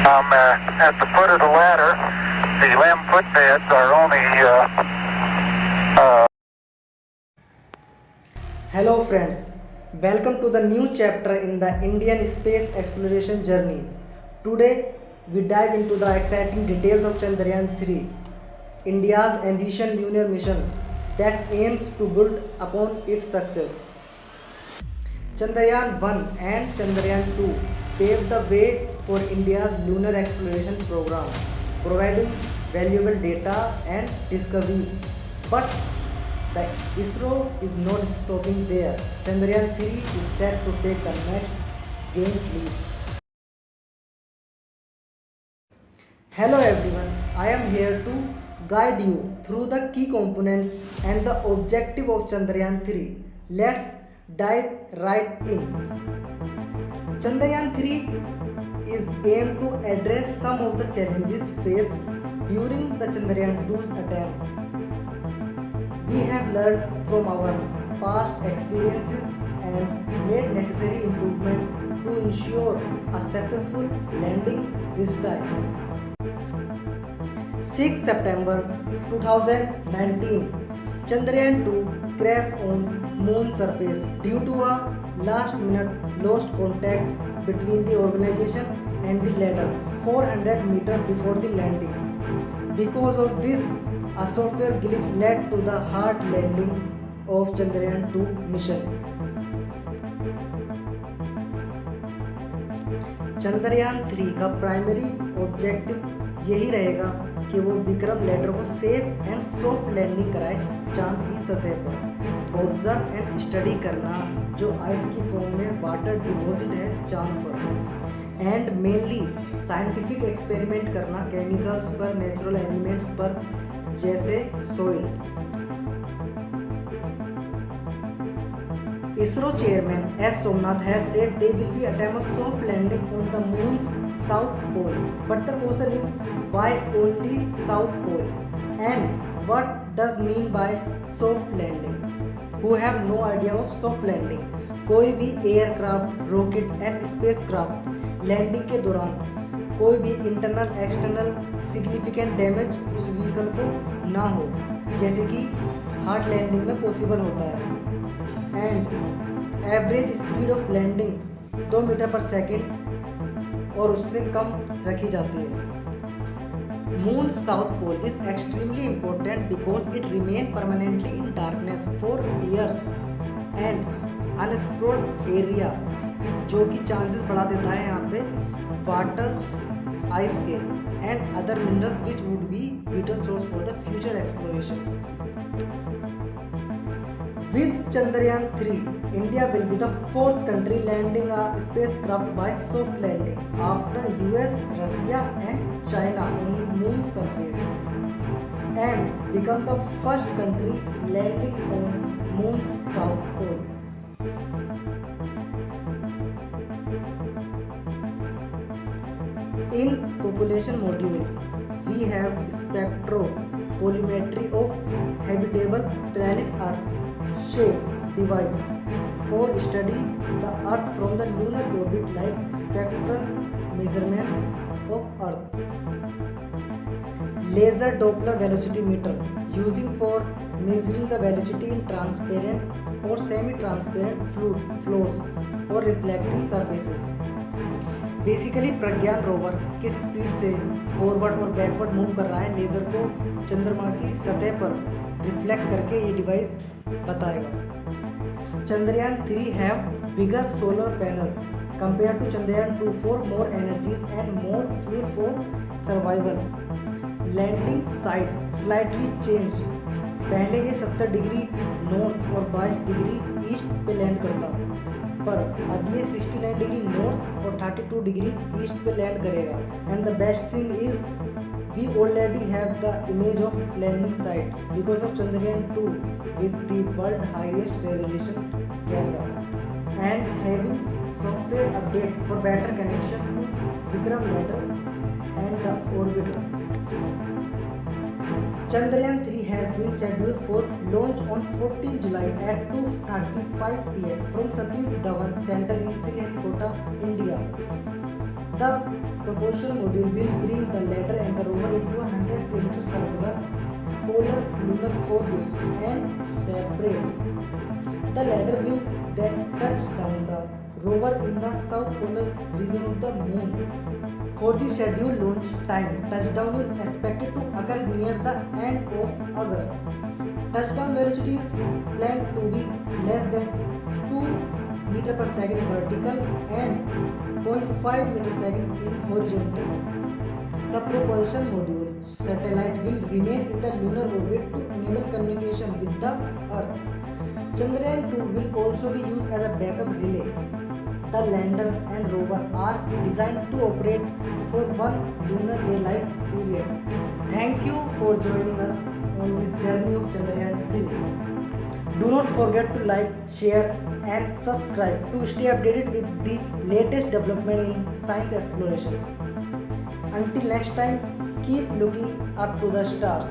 At the foot of the ladder, the LEM footpads are only Hello friends, welcome to the new chapter in the Indian space exploration journey. Today we dive into the exciting details of Chandrayaan 3, India's ambitious lunar mission that aims to build upon its success. Chandrayaan 1 and Chandrayaan 2 paved the way for India's lunar exploration program, providing valuable data and discoveries. But the ISRO is not stopping there. Chandrayaan 3 is set to take the next giant leap. Hello everyone, I am here to guide you through the key components and the objective of Chandrayaan 3. Let's dive right in. Chandrayaan 3 is aimed to address some of the challenges faced during the Chandrayaan 2's attempt. We have learned from our past experiences and made necessary improvement to ensure a successful landing this time. 6 September 2019, Chandrayaan 2 crashed on moon surface due to a last minute lost contact between the organization and the lander 400 meters before the landing. Because of this, a software glitch led to the hard landing of Chandrayaan 2 mission. Chandrayaan 3 का primary objective यही रहेगा कि वो Vikram lander को safe and soft landing कराए चांद की सतह पर, ऑब्जर्व एंड स्टडी करना जो आइस की फॉर्म में वाटर डिपॉजिट है चांद पर, एंड मेनली साइंटिफिक एक्सपेरिमेंट करना केमिकल्स पर, नेचुरल एलिमेंट्स पर जैसे soil. ISRO chairman S. Somnath has said they will be attempt a soft landing on the moon's south pole. But the question is, why only south pole? And what does mean by soft landing? Who have no idea of soft landing? कोई भी aircraft, rocket and spacecraft landing के दौरान कोई भी internal external significant damage उस vehicle को ना हो, जैसे कि हार्ड लैंडिंग में पॉसिबल होता है. And average speed of landing 2 metre per second और उससे कम रखी जाती है. Moon south pole is extremely important because it remain permanently in darkness for years and unexplored area, जो कि चांसेस बढ़ा देता है यहाँ पे वाटर, आइस के and other minerals which would be vital source for the future exploration. With Chandrayaan 3, India will be the fourth country landing a spacecraft by soft landing after US, Russia and China on moon surface, and become the first country landing on moon's south pole. In population module, we have spectropolymmetry of habitable planet Earth shape device for study the earth from the lunar orbit, like spectral measurement of earth. Laser Doppler velocity meter using for measuring the velocity in transparent or semi-transparent fluid flows or reflecting surfaces. Basically Pragyan rover किस speed से forward और backward move कर रहा है laser को चंद्रमा की सतह पर रिफ्लेक्ट करके ये डिवाइस बताएगा. Chandrayaan 3 have bigger solar panel compared to Chandrayaan 2 for more energies and more fuel for survival. Landing site slightly changed. पहले ये 70 डिग्री नॉर्थ और 22 डिग्री ईस्ट पे लैंड करता, पर अब ये 69 डिग्री नॉर्थ और 32 डिग्री ईस्ट पे लैंड करेगा. And the best thing is we already have the image of landing site because of Chandrayaan 2 with the world highest resolution camera and having software update for better connection to Vikram lander and the orbiter. Chandrayaan 3 has been scheduled for launch on 14 July at 2:35 p.m. from Satish Dhawan Center in Sriharikota, India. The propulsion module will bring the lander and the rover into a 100-kilometer circular polar lunar orbit and separate. The lander will then touch down the rover in the south polar region of the moon. For the scheduled launch time, touchdown is expected to occur near the end of August. Touchdown velocity is planned to be less than 2 meter per second vertical and 0.5 meter second in horizontal. The propulsion module satellite will remain in the lunar orbit to enable communication with the Earth. Chandrayaan 2 will also be used as a backup relay. The lander and rover are designed to operate for one lunar daylight period. Thank you for joining us on this journey of Chandrayaan 3. Do not forget to like, share and subscribe to stay updated with the latest development in science exploration. Until next time, keep looking up to the stars.